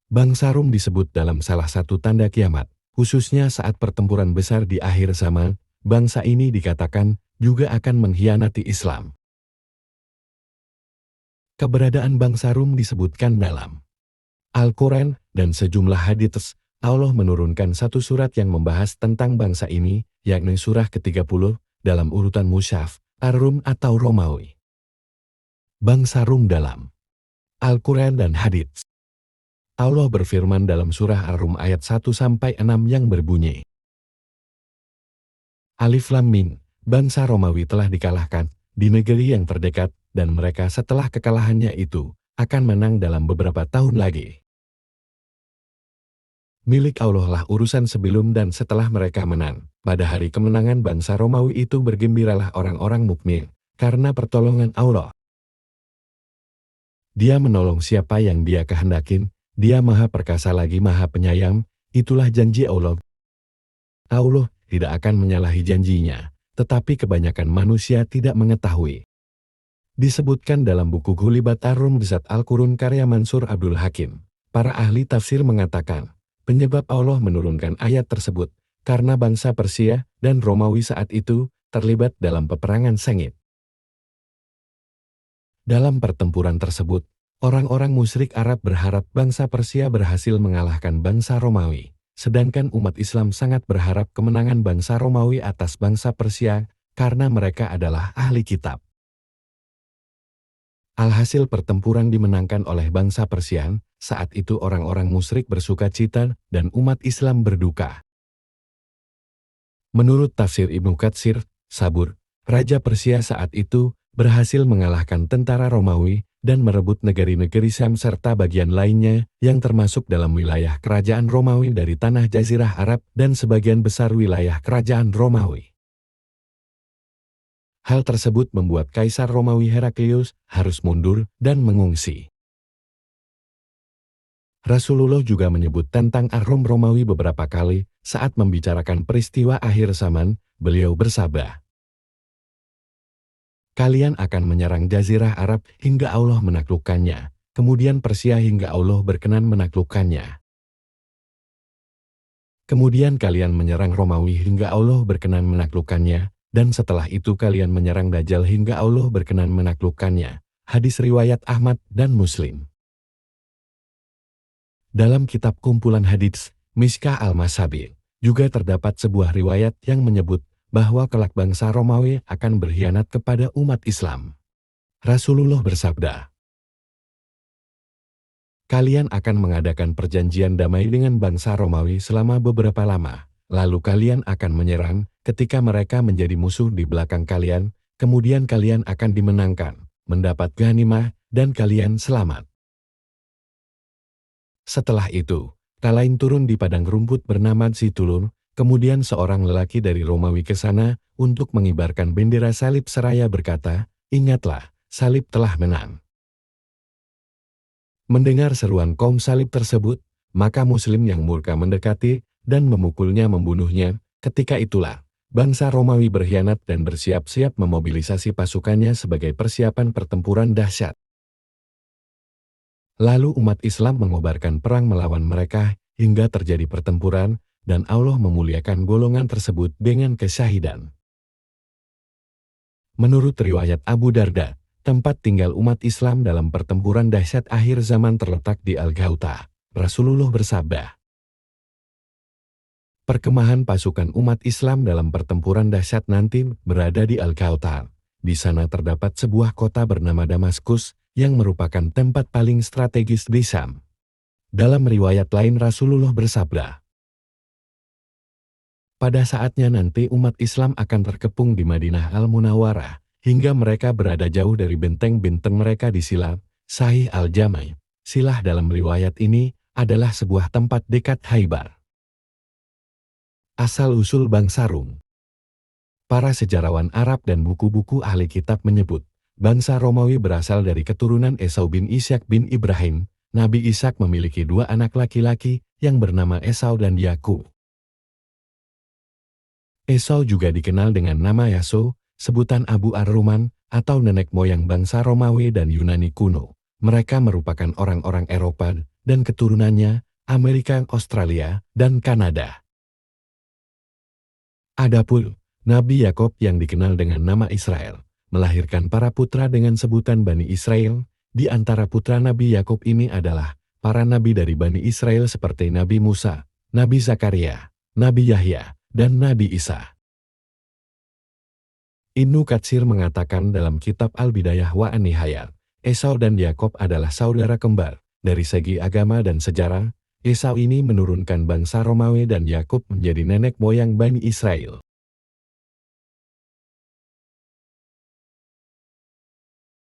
Bangsa Rum disebut dalam salah satu tanda kiamat, khususnya saat pertempuran besar di akhir zaman. Bangsa ini dikatakan juga akan mengkhianati Islam. Keberadaan bangsa Rum disebutkan dalam Al-Quran dan sejumlah hadits. Allah menurunkan satu surat yang membahas tentang bangsa ini, yakni surah ke-30 dalam urutan mushaf, Ar-Rum atau Romawi. Bangsa Rum dalam Al-Quran dan hadits. Allah berfirman dalam surah Ar-Rum ayat 1-6 yang berbunyi, Alif Lam Mim, bangsa Romawi telah dikalahkan di negeri yang terdekat, dan mereka setelah kekalahannya itu akan menang dalam beberapa tahun lagi. Milik Allah lah urusan sebelum dan setelah mereka menang. Pada hari kemenangan bangsa Romawi itu bergembiralah orang-orang mukmin, karena pertolongan Allah. Dia menolong siapa yang dia kehendakin, dia maha perkasa lagi maha penyayang, itulah janji Allah. Allah tidak akan menyalahi janjinya, tetapi kebanyakan manusia tidak mengetahui. Disebutkan dalam buku Ghulibat Ar-Rum Bizat Al-Qurun karya Mansur Abdul Hakim, para ahli tafsir mengatakan, penyebab Allah menurunkan ayat tersebut, karena bangsa Persia dan Romawi saat itu terlibat dalam peperangan sengit. Dalam pertempuran tersebut, orang-orang musyrik Arab berharap bangsa Persia berhasil mengalahkan bangsa Romawi, sedangkan umat Islam sangat berharap kemenangan bangsa Romawi atas bangsa Persia, karena mereka adalah ahli kitab. Alhasil pertempuran dimenangkan oleh bangsa Persia. Saat itu orang-orang musyrik bersuka cita dan umat Islam berduka. Menurut tafsir Ibnu Katsir, Sabur, Raja Persia saat itu berhasil mengalahkan tentara Romawi dan merebut negeri-negeri Syam serta bagian lainnya yang termasuk dalam wilayah kerajaan Romawi dari tanah Jazirah Arab dan sebagian besar wilayah kerajaan Romawi. Hal tersebut membuat Kaisar Romawi Heraklius harus mundur dan mengungsi. Rasulullah juga menyebut tentang Ar-Rum Romawi beberapa kali saat membicarakan peristiwa akhir zaman. Beliau bersabda, kalian akan menyerang Jazirah Arab hingga Allah menaklukkannya, kemudian Persia hingga Allah berkenan menaklukkannya. Kemudian kalian menyerang Romawi hingga Allah berkenan menaklukkannya, dan setelah itu kalian menyerang Dajjal hingga Allah berkenan menaklukkannya. Hadis riwayat Ahmad dan Muslim. Dalam kitab kumpulan hadits, Mishkah al-Masabih, juga terdapat sebuah riwayat yang menyebut bahwa kelak bangsa Romawi akan berkhianat kepada umat Islam. Rasulullah bersabda, kalian akan mengadakan perjanjian damai dengan bangsa Romawi selama beberapa lama, lalu kalian akan menyerang ketika mereka menjadi musuh di belakang kalian, kemudian kalian akan dimenangkan, mendapat ghanimah, dan kalian selamat. Setelah itu, Talain turun di padang rumput bernama Zitulun, kemudian seorang lelaki dari Romawi ke sana untuk mengibarkan bendera salib seraya berkata, ingatlah, salib telah menang. Mendengar seruan kaum salib tersebut, maka Muslim yang murka mendekati dan memukulnya membunuhnya. Ketika itulah, bangsa Romawi berkhianat dan bersiap-siap memobilisasi pasukannya sebagai persiapan pertempuran dahsyat. Lalu umat Islam mengobarkan perang melawan mereka hingga terjadi pertempuran dan Allah memuliakan golongan tersebut dengan kesyahidan. Menurut riwayat Abu Darda, tempat tinggal umat Islam dalam pertempuran dahsyat akhir zaman terletak di Al-Ghauta. Rasulullah bersabda, perkemahan pasukan umat Islam dalam pertempuran dahsyat nanti berada di Al-Ghauta. Di sana terdapat sebuah kota bernama Damaskus, yang merupakan tempat paling strategis di Syam. Dalam riwayat lain Rasulullah bersabda, pada saatnya nanti umat Islam akan terkepung di Madinah Al-Munawwarah, hingga mereka berada jauh dari benteng-benteng mereka di Silah, Sahih Al-Jami'. Silah dalam riwayat ini adalah sebuah tempat dekat Khaybar. Asal-usul bangsa Rum. Para sejarawan Arab dan buku-buku ahli kitab menyebut, bangsa Romawi berasal dari keturunan Esau bin Ishak bin Ibrahim. Nabi Ishak memiliki dua anak laki-laki yang bernama Esau dan Yakub. Esau juga dikenal dengan nama Yaso, sebutan Abu Ar-Ruman, atau nenek moyang bangsa Romawi dan Yunani kuno. Mereka merupakan orang-orang Eropa dan keturunannya, Amerika, Australia, dan Kanada. Adapun Nabi Yakub yang dikenal dengan nama Israel, melahirkan para putra dengan sebutan Bani Israel. Di antara putra Nabi Yakub ini adalah para nabi dari Bani Israel seperti Nabi Musa, Nabi Zakaria, Nabi Yahya, dan Nabi Isa. Ibnu Katsir mengatakan dalam kitab Al-Bidayah wa An-Nihayah, Esau dan Yakob adalah saudara kembar. Dari segi agama dan sejarah, Esau ini menurunkan bangsa Romawi dan Yakub menjadi nenek moyang Bani Israel.